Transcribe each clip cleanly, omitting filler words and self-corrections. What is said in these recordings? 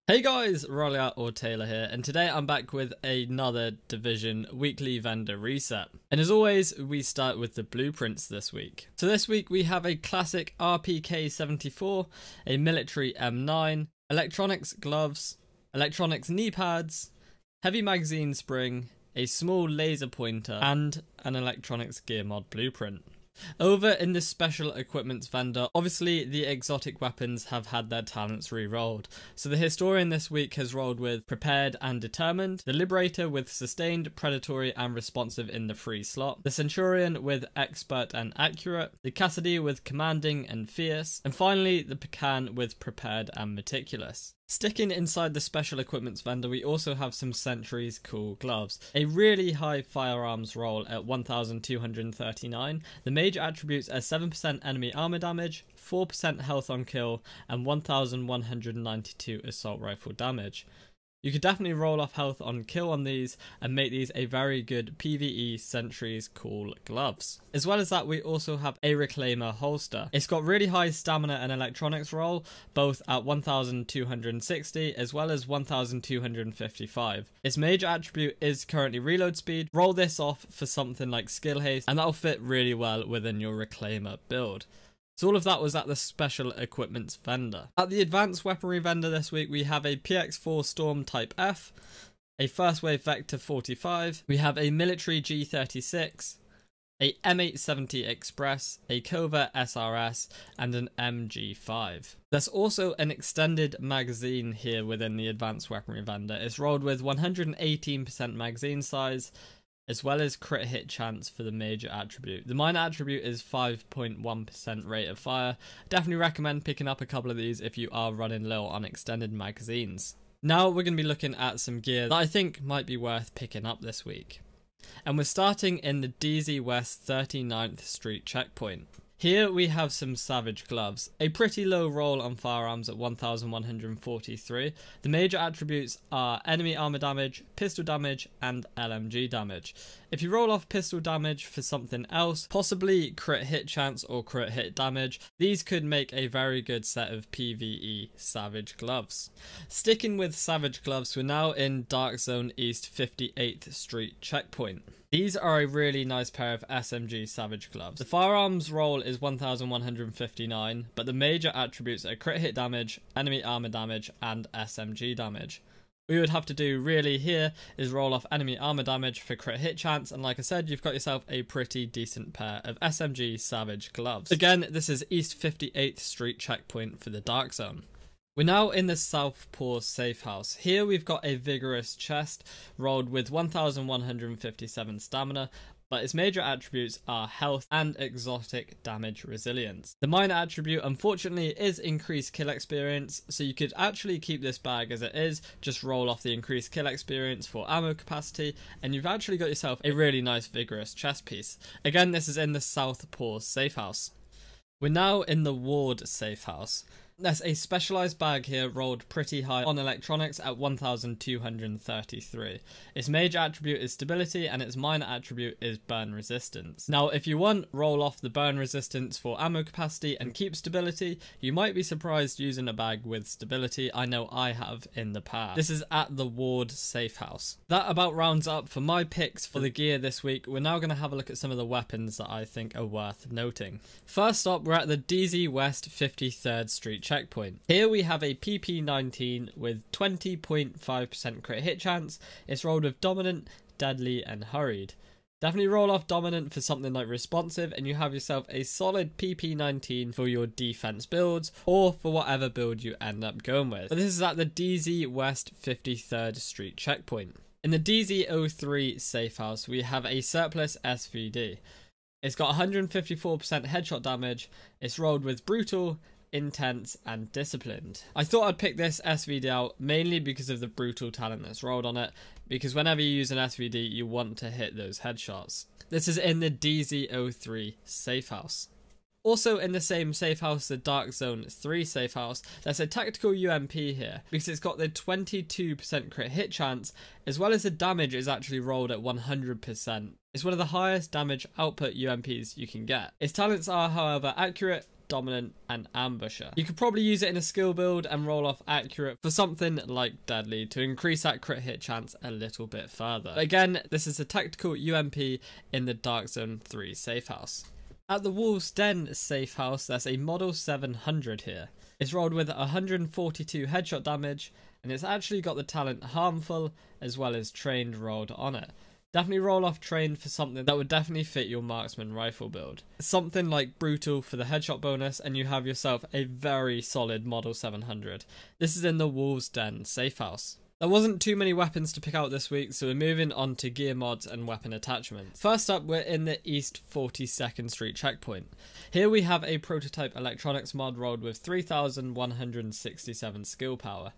Hey guys, Rollia or Taylor here, and today I'm back with another Division weekly vendor reset. And as always, we start with the blueprints this week. So this week we have a classic RPK-74, a military M9, electronics gloves, electronics knee pads, heavy magazine spring, a small laser pointer, and an electronics gear mod blueprint. Over in the special equipments vendor, obviously the exotic weapons have had their talents re-rolled. So the historian this week has rolled with prepared and determined, the liberator with sustained, predatory and responsive in the free slot, the centurion with expert and accurate, the Cassidy with commanding and fierce, and finally the pecan with prepared and meticulous. Sticking inside the special equipments vendor, we also have some Sentry's cool gloves. A really high firearms roll at 1239. The major attributes are 7% enemy armor damage, 4% health on kill, and 1192 assault rifle damage. You could definitely roll off health on kill on these and make these a very good PvE Sentry's cool gloves. As well as that, we also have a reclaimer holster. It's got really high stamina and electronics roll, both at 1260 as well as 1255. Its major attribute is currently reload speed. Roll this off for something like skill haste and that'll fit really well within your reclaimer build. So all of that was at the special equipments vendor. At the advanced weaponry vendor this week, we have a PX4 Storm Type F, a First Wave Vector 45, we have a military G36, a M870 Express, a Covert SRS, and an MG5. There's also an extended magazine here within the advanced weaponry vendor. It's rolled with 118% magazine size, as well as crit hit chance for the major attribute. The minor attribute is 5.1% rate of fire. Definitely recommend picking up a couple of these if you are running low on extended magazines. Now we're going to be looking at some gear that I think might be worth picking up this week. And we're starting in the DZ West 39th Street checkpoint. Here we have some Savage gloves, a pretty low roll on firearms at 1143. The major attributes are enemy armor damage, pistol damage, and LMG damage. If you roll off pistol damage for something else, possibly crit hit chance or crit hit damage, these could make a very good set of PvE Savage gloves. Sticking with Savage gloves, we're now in Dark Zone East 58th Street checkpoint. These are a really nice pair of SMG Savage gloves. The firearms roll is 1159, but the major attributes are crit hit damage, enemy armor damage, and SMG damage. What you would have to do really here is roll off enemy armor damage for crit hit chance, and like I said, you've got yourself a pretty decent pair of SMG Savage gloves. Again, this is East 58th Street checkpoint for the Dark Zone. We're now in the Southpaw safe house. Here we've got a Vigorous chest rolled with 1157 stamina, but its major attributes are health and exotic damage resilience. The minor attribute unfortunately is increased kill experience, so you could actually keep this bag as it is, just roll off the increased kill experience for ammo capacity, and you've actually got yourself a really nice Vigorous chest piece. Again, this is in the Southpaw safe house. We're now in the Ward safe house. There's a specialised bag here rolled pretty high on electronics at 1233. Its major attribute is stability and its minor attribute is burn resistance. Now if you want, roll off the burn resistance for ammo capacity and keep stability. You might be surprised using a bag with stability. I know I have in the past. This is at the Ward safe house. That about rounds up for my picks for the gear this week. We're now going to have a look at some of the weapons that I think are worth noting. First up, we're at the DZ West 53rd Street checkpoint. Here we have a PP19 with 20.5% crit hit chance. It's rolled with dominant, deadly and hurried. Definitely roll off dominant for something like responsive and you have yourself a solid PP19 for your defense builds or for whatever build you end up going with. But this is at the DZ West 53rd Street checkpoint. In the DZ03 safe house we have a surplus SVD. It's got 154% headshot damage. It's rolled with brutal, intense and disciplined. I thought I'd pick this SVD out mainly because of the brutal talent that's rolled on it, because whenever you use an SVD you want to hit those headshots. This is in the DZ03 safe house. Also in the same safe house, the Dark Zone 3 safe house, there's a tactical UMP here because it's got the 22% crit hit chance, as well as the damage is actually rolled at 100%. It's one of the highest damage output UMPs you can get. Its talents are, however, accurate, dominant, and ambusher. You could probably use it in a skill build and roll off accurate for something like deadly to increase that crit hit chance a little bit further. But again, this is a tactical UMP in the Dark Zone 3 safe house. At the Wolves Den safe house, there's a model 700 here. It's rolled with 142 headshot damage, and it's actually got the talent Harmful as well as Trained rolled on it. Definitely roll off Trained for something that would definitely fit your marksman rifle build. Something like Brutal for the headshot bonus, and you have yourself a very solid model 700. This is in the Wolves Den safe house. There wasn't too many weapons to pick out this week, so we're moving on to gear mods and weapon attachments. First up, we're in the East 42nd Street checkpoint. Here we have a prototype electronics mod rolled with 3,167 skill power.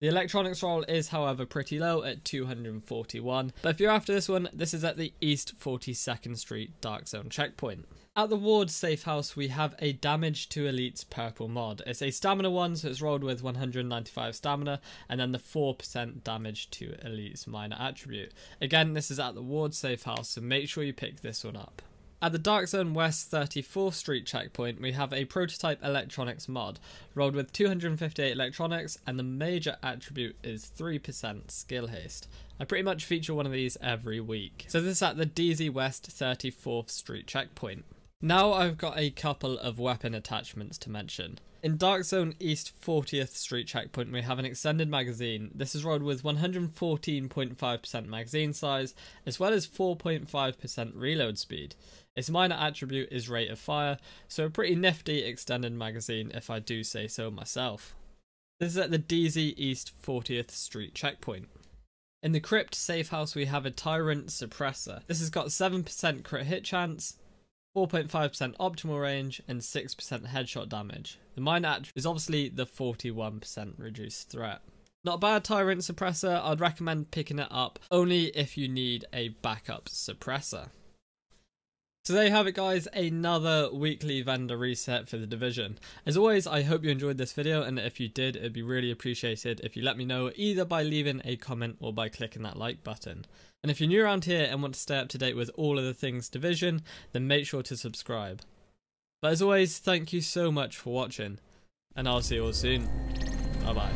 The electronics roll is, however, pretty low at 241, but if you're after this one, this is at the East 42nd Street Dark Zone checkpoint. At the Ward safe house, we have a Damage to Elites purple mod. It's a stamina one, so it's rolled with 195 stamina, and then the 4% damage to Elites minor attribute. Again, this is at the Ward safe house, so make sure you pick this one up. At the Dark Zone West 34th Street checkpoint, we have a prototype electronics mod, rolled with 258 electronics, and the major attribute is 3% skill haste. I pretty much feature one of these every week. So this is at the DZ West 34th Street checkpoint. Now I've got a couple of weapon attachments to mention. In Dark Zone East 40th Street checkpoint, we have an extended magazine. This is rolled with 114.5% magazine size, as well as 4.5% reload speed. Its minor attribute is rate of fire, so a pretty nifty extended magazine if I do say so myself. This is at the DZ East 40th Street checkpoint. In the Crypt safe house, we have a Tyrant suppressor. This has got 7% crit hit chance, 4.5% optimal range, and 6% headshot damage. The minor attribute is obviously the 41% reduced threat. Not a bad Tyrant suppressor. I'd recommend picking it up only if you need a backup suppressor. So there you have it, guys, another weekly vendor reset for the division. As always, I hope you enjoyed this video, and if you did, it'd be really appreciated if you let me know either by leaving a comment or by clicking that like button. And if you're new around here and want to stay up to date with all of the things division, then make sure to subscribe. But as always, thank you so much for watching, and I'll see you all soon. Bye bye.